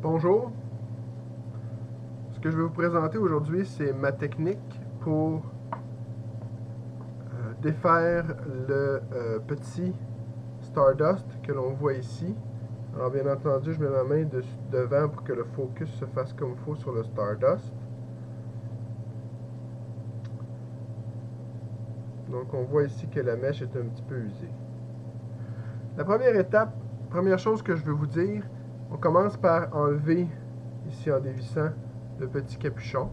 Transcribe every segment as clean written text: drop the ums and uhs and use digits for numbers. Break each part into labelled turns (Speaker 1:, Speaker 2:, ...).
Speaker 1: Bonjour, ce que je vais vous présenter aujourd'hui, c'est ma technique pour défaire le petit Stardust que l'on voit ici. Alors bien entendu, je mets ma main devant pour que le focus se fasse comme il faut sur le Stardust. Donc on voit ici que la mèche est un petit peu usée. La première étape, première chose que je veux vous dire, on commence par enlever, ici en dévissant, le petit capuchon.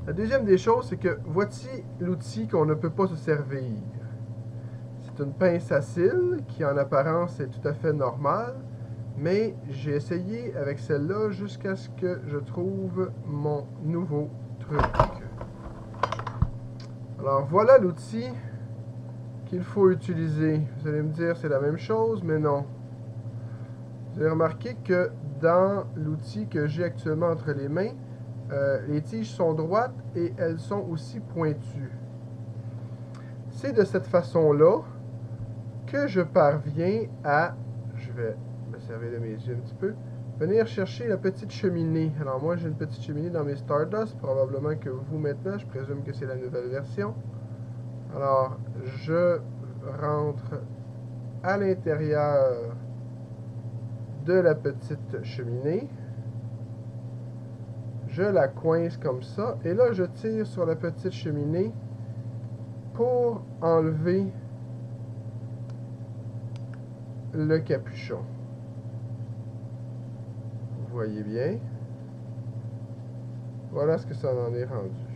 Speaker 1: La deuxième des choses, c'est que voici l'outil qu'on ne peut pas se servir. C'est une pince à cils qui en apparence est tout à fait normale, mais j'ai essayé avec celle-là jusqu'à ce que je trouve mon nouveau truc. Alors voilà l'outil qu'il faut utiliser. Vous allez me dire c'est la même chose, mais non. Vous avez remarqué que dans l'outil que j'ai actuellement entre les mains, les tiges sont droites et elles sont aussi pointues. C'est de cette façon-là que je parviens à, je vais me servir de mes yeux un petit peu, venir chercher la petite cheminée. Alors moi j'ai une petite cheminée dans mes Stardust, probablement que vous maintenant, je présume que c'est la nouvelle version. Alors je rentre à l'intérieur de la petite cheminée. Je la coince comme ça. Et là, je tire sur la petite cheminée pour enlever le capuchon. Vous voyez bien. Voilà ce que ça en est rendu.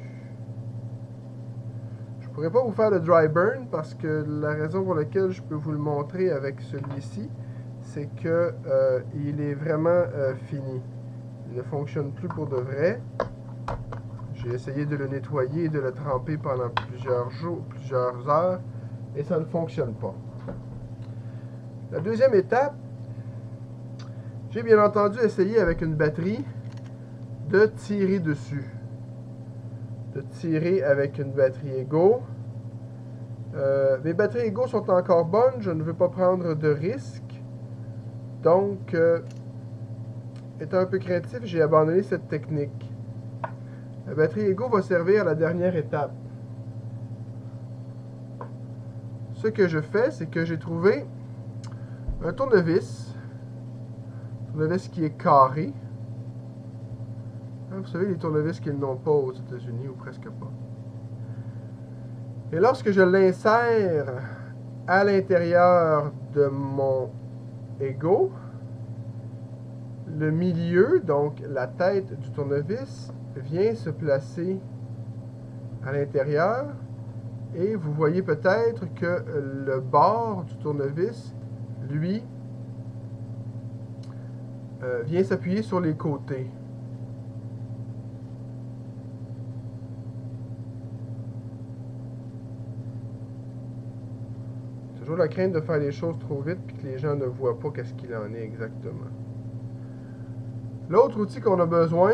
Speaker 1: Je ne pourrais pas vous faire le dry burn parce que la raison pour laquelle je peux vous le montrer avec celui-ci, c'est que il est vraiment fini. Il ne fonctionne plus pour de vrai. J'ai essayé de le nettoyer et de le tremper pendant plusieurs jours, plusieurs heures, et ça ne fonctionne pas. La deuxième étape, j'ai bien entendu essayé avec une batterie de tirer dessus. De tirer avec une batterie Ego. Mes batteries Ego sont encore bonnes, je ne veux pas prendre de risques. Donc, étant un peu craintif, j'ai abandonné cette technique. La batterie Ego va servir à la dernière étape. Ce que je fais, c'est que j'ai trouvé un tournevis qui est carré. Vous savez, les tournevis qu'ils n'ont pas aux États-Unis, ou presque pas. Et lorsque je l'insère à l'intérieur de mon Ego, le milieu, donc la tête du tournevis, vient se placer à l'intérieur. Et vous voyez peut-être que le bord du tournevis, lui, vient s'appuyer sur les côtés. Toujours la crainte de faire les choses trop vite et que les gens ne voient pas qu'est-ce qu'il en est exactement. L'autre outil qu'on a besoin,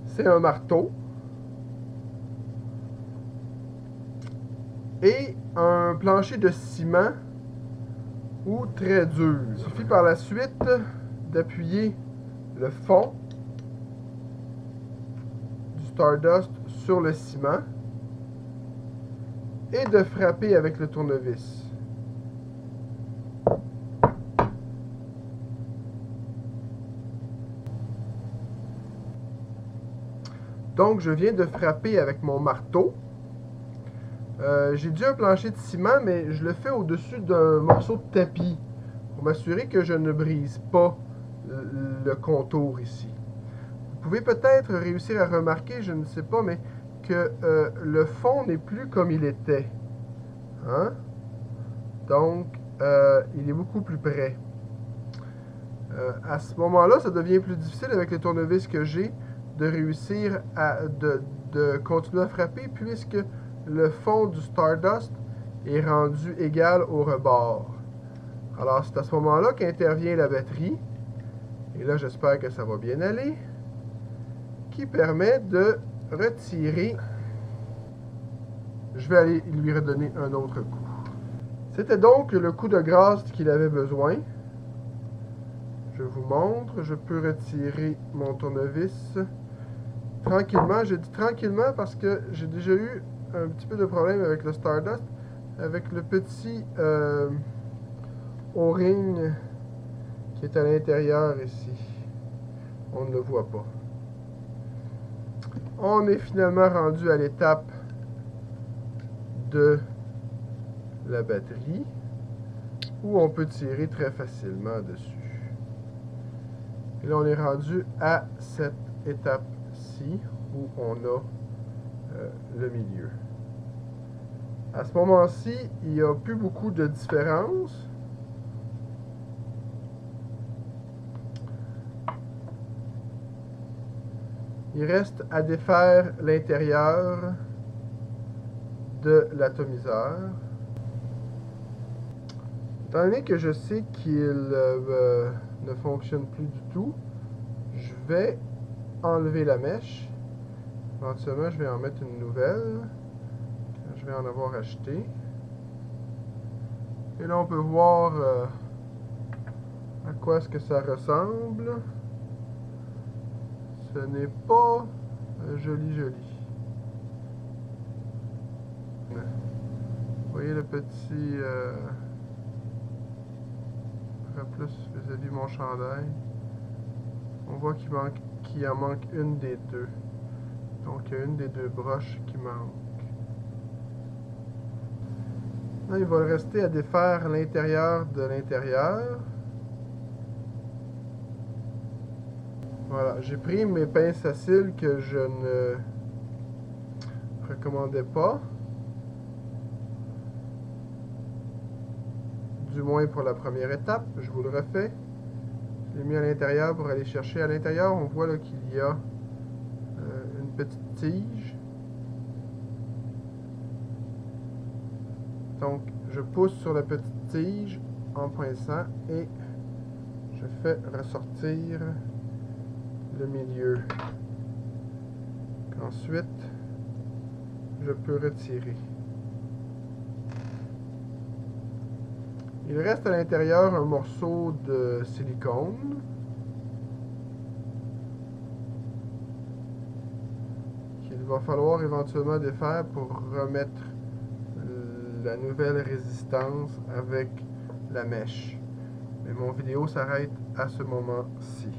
Speaker 1: c'est un marteau et un plancher de ciment ou très dur. Il suffit par la suite d'appuyer le fond du Stardust sur le ciment et de frapper avec le tournevis. Donc, je viens de frapper avec mon marteau. J'ai dû un plancher de ciment, mais je le fais au-dessus d'un morceau de tapis pour m'assurer que je ne brise pas le contour ici. Vous pouvez peut-être réussir à remarquer, je ne sais pas, mais que le fond n'est plus comme il était. Hein? Donc, il est beaucoup plus près. À ce moment-là, ça devient plus difficile avec les tournevis que j'ai de réussir à de continuer à frapper puisque le fond du Stardust est rendu égal au rebord. Alors, c'est à ce moment-là qu'intervient la batterie. Et là, j'espère que ça va bien aller. Qui permet de retirer. Je vais aller lui redonner un autre coup. C'était donc le coup de grâce qu'il avait besoin. Je vous montre, je peux retirer mon tournevis tranquillement. Je dis tranquillement parce que j'ai déjà eu un petit peu de problème avec le Stardust, avec le petit O-ring qui est à l'intérieur ici. On ne le voit pas. On est finalement rendu à l'étape de la batterie où on peut tirer très facilement dessus. Et là, on est rendu à cette étape-ci où on a le milieu. À ce moment-ci, il n'y a plus beaucoup de différence. Il reste à défaire l'intérieur de l'atomiseur. Étant donné que je sais qu'il ne fonctionne plus du tout, je vais enlever la mèche. Éventuellement, je vais en mettre une nouvelle. Je vais en avoir acheté. Et là, on peut voir à quoi est-ce que ça ressemble. Ce n'est pas joli, joli. Vous voyez le petit plus vis-à-vis mon chandail. On voit qu'il en manque une des deux. Donc, il y a une des deux broches qui manque. Là, il va rester à défaire l'intérieur de l'intérieur. Voilà, j'ai pris mes pinces à cils que je ne recommandais pas. Du moins pour la première étape, je vous le refais. Je l'ai mis à l'intérieur pour aller chercher. À l'intérieur, on voit qu'il y a une petite tige. Donc, je pousse sur la petite tige en pinçant et je fais ressortir le milieu. Ensuite, je peux retirer. Il reste à l'intérieur un morceau de silicone. Qu'il va falloir éventuellement défaire pour remettre la nouvelle résistance avec la mèche. Mais mon vidéo s'arrête à ce moment-ci.